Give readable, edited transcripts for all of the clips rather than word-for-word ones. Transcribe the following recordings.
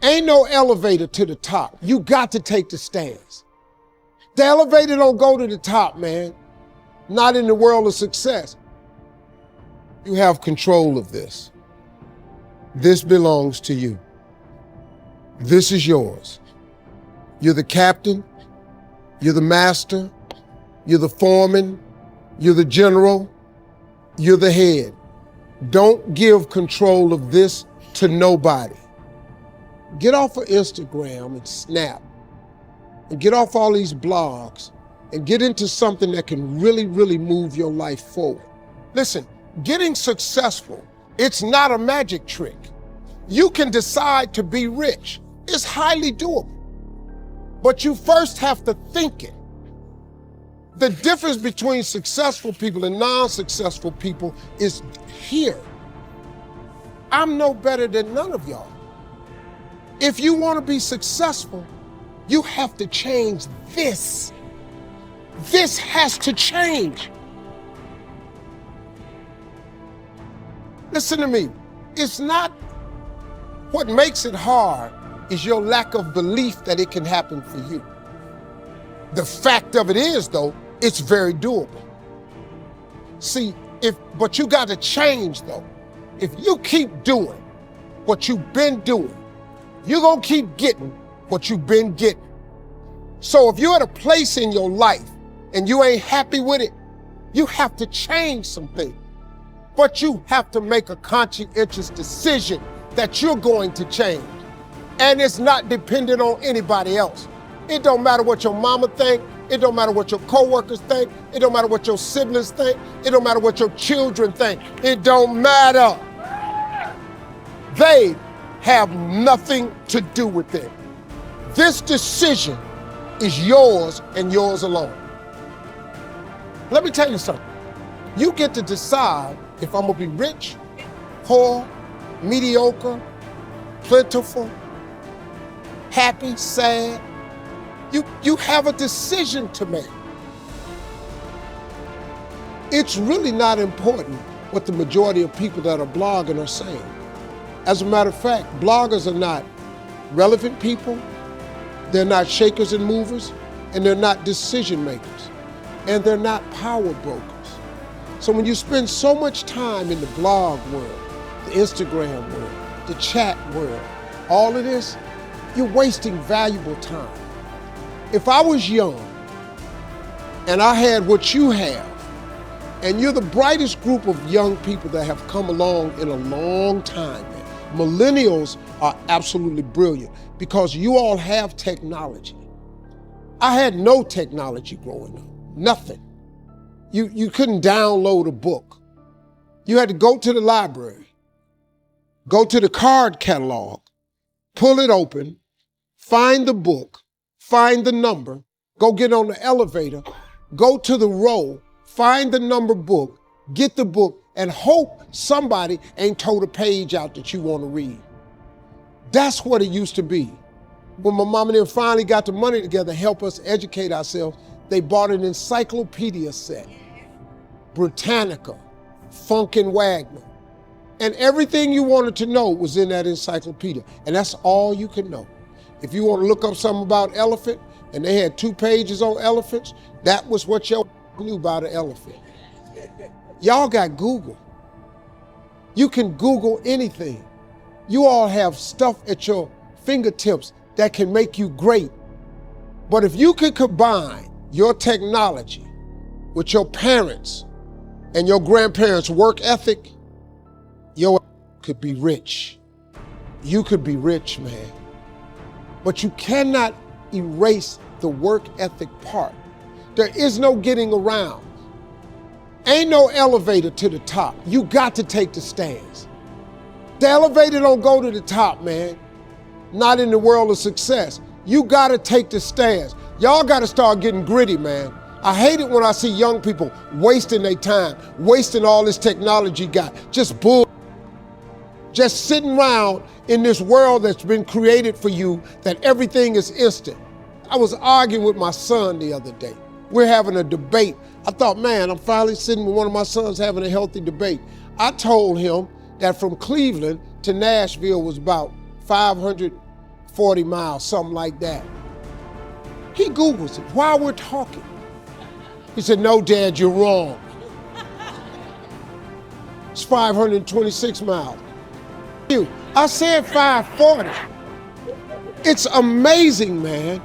Ain't no elevator to the top. You got to take the stairs. The elevator don't go to the top, man. Not in the world of success. You have control of this. This belongs to you. This is yours. You're the captain. You're the master. You're the foreman. You're the general. You're the head. Don't give control of this to nobody. Get off of Instagram and Snap and get off all these blogs and get into something that can really, really move your life forward. Listen, getting successful, it's not a magic trick. You can decide to be rich. It's highly doable. But you first have to think it. The difference between successful people and non-successful people is here. I'm no better than none of y'all. If you want to be successful, you have to change this. This has to change. Listen to me. It's not what makes it hard is your lack of belief that it can happen for you. The fact of it is, though, it's very doable. See, but you got to change, though. If you keep doing what you've been doing, you're going to keep getting what you've been getting. So if you're at a place in your life and you ain't happy with it, you have to change something. But you have to make a conscientious decision that you're going to change. And it's not dependent on anybody else. It don't matter what your mama think. It don't matter what your coworkers think. It don't matter what your siblings think. It don't matter what your children think. It don't matter. They have nothing to do with it. This decision is yours and yours alone. Let me tell you something. You get to decide if I'm gonna be rich, poor, mediocre, plentiful, happy, sad. You have a decision to make. It's really not important what the majority of people that are blogging are saying. As a matter of fact, bloggers are not relevant people, they're not shakers and movers, and they're not decision makers, and they're not power brokers. So when you spend so much time in the blog world, the Instagram world, the chat world, all of this, you're wasting valuable time. If I was young and I had what you have, and you're the brightest group of young people that have come along in a long time, man. Millennials are absolutely brilliant because you all have technology. I had no technology growing up, nothing. You couldn't download a book. You had to go to the library, go to the card catalog, pull it open, find the book, find the number, go get on the elevator, go to the row, find the number book, get the book, and hope somebody ain't told a page out that you want to read. That's what it used to be. When my mom and them finally got the money together to help us educate ourselves, they bought an encyclopedia set, Britannica, Funk and Wagner. And everything you wanted to know was in that encyclopedia. And that's all you could know. If you want to look up something about elephant, and they had 2 pages on elephants, that was what you knew about an elephant. Y'all got Google. You can Google anything. You all have stuff at your fingertips that can make you great. But if you could combine your technology with your parents and your grandparents' work ethic, your could be rich. You could be rich, man. But you cannot erase the work ethic part. There is no getting around. Ain't no elevator to the top. You got to take the stairs. The elevator don't go to the top, man. Not in the world of success. You got to take the stairs. Y'all got to start getting gritty, man. I hate it when I see young people wasting their time, wasting all this technology got, just bull. Just sitting around in this world that's been created for you that everything is instant. I was arguing with my son the other day. We're having a debate. I thought, man, I'm finally sitting with one of my sons having a healthy debate. I told him that from Cleveland to Nashville was about 500 40 miles, something like that. He Googles it while we're talking. He said, no, Dad, you're wrong. It's 526 miles. I said 540. It's amazing, man,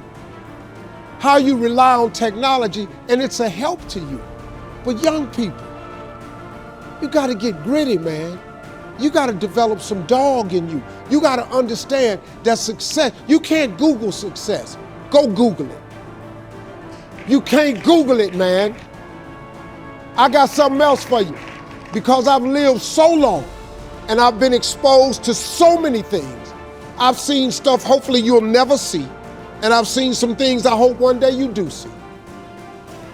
how you rely on technology and it's a help to you. But young people, you gotta get gritty, man. You gotta develop some dog in you. You gotta understand that success, you can't Google success. Go Google it. You can't Google it, man. I got something else for you. Because I've lived so long and I've been exposed to so many things. I've seen stuff hopefully you'll never see. And I've seen some things I hope one day you do see.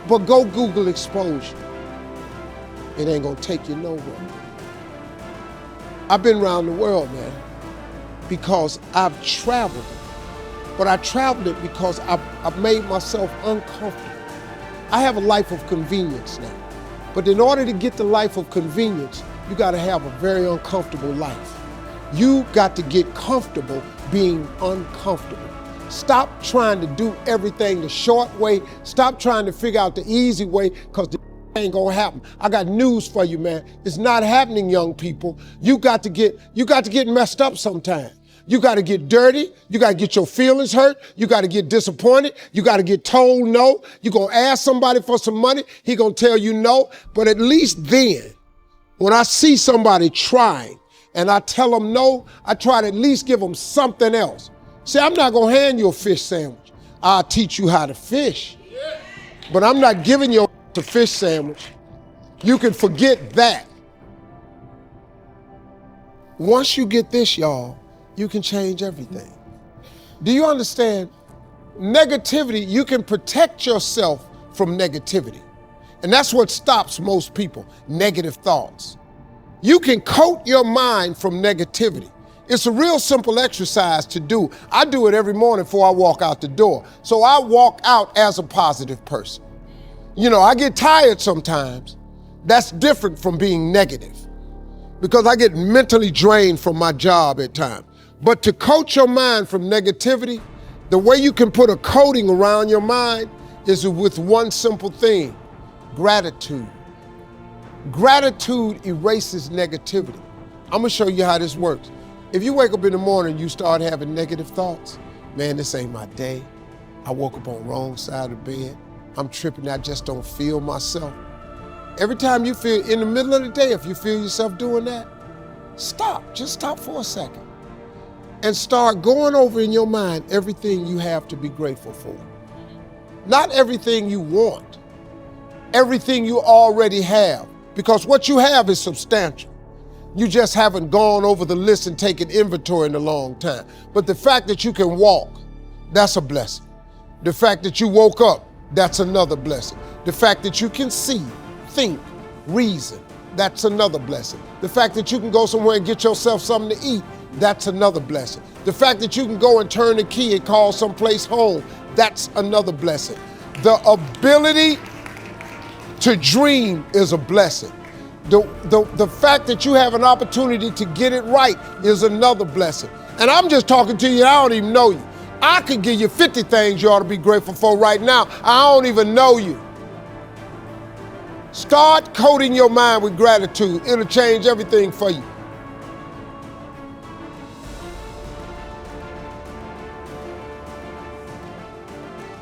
But go Google exposure. It ain't gonna take you nowhere. I've been around the world, man, because I've traveled it. But I traveled it because I've made myself uncomfortable. I have a life of convenience now. But in order to get the life of convenience, you gotta have a very uncomfortable life. You got to get comfortable being uncomfortable. Stop trying to do everything the short way. Stop trying to figure out the easy way, because the ain't gonna happen. I got news for you, man. It's not happening, young people. You got to get messed up sometime. You got to get dirty. You got to get your feelings hurt. You got to get disappointed. You got to get told no. You're going to ask somebody for some money. He going to tell you no. But at least then, when I see somebody trying and I tell them no, I try to at least give them something else. See, I'm not going to hand you a fish sandwich. I'll teach you how to fish. But I'm not giving you a fish sandwich. You can forget that. Once you get this, y'all, you can change everything. Do you understand? Negativity, you can protect yourself from negativity. And that's what stops most people, negative thoughts. You can coat your mind from negativity. It's a real simple exercise to do. I do it every morning before I walk out the door. So I walk out as a positive person. You know, I get tired sometimes. That's different from being negative, because I get mentally drained from my job at times. But to coat your mind from negativity, the way you can put a coating around your mind is with one simple thing: gratitude. Gratitude erases negativity. I'm gonna show you how this works. If you wake up in the morning and you start having negative thoughts, man, this ain't my day. I woke up on the wrong side of the bed. I'm tripping, I just don't feel myself. Every time you feel, in the middle of the day, if you feel yourself doing that, stop, just stop for a second. And start going over in your mind everything you have to be grateful for. Not everything you want, everything you already have, because what you have is substantial. You just haven't gone over the list and taken inventory in a long time. But the fact that you can walk, that's a blessing. The fact that you woke up, that's another blessing. The fact that you can see, think, reason, that's another blessing. The fact that you can go somewhere and get yourself something to eat, that's another blessing. The fact that you can go and turn the key and call someplace home, that's another blessing. The ability to dream is a blessing. The fact that you have an opportunity to get it right is another blessing. And I'm just talking to you, I don't even know you. I could give you 50 things you ought to be grateful for right now. I don't even know you. Start coating your mind with gratitude. It'll change everything for you.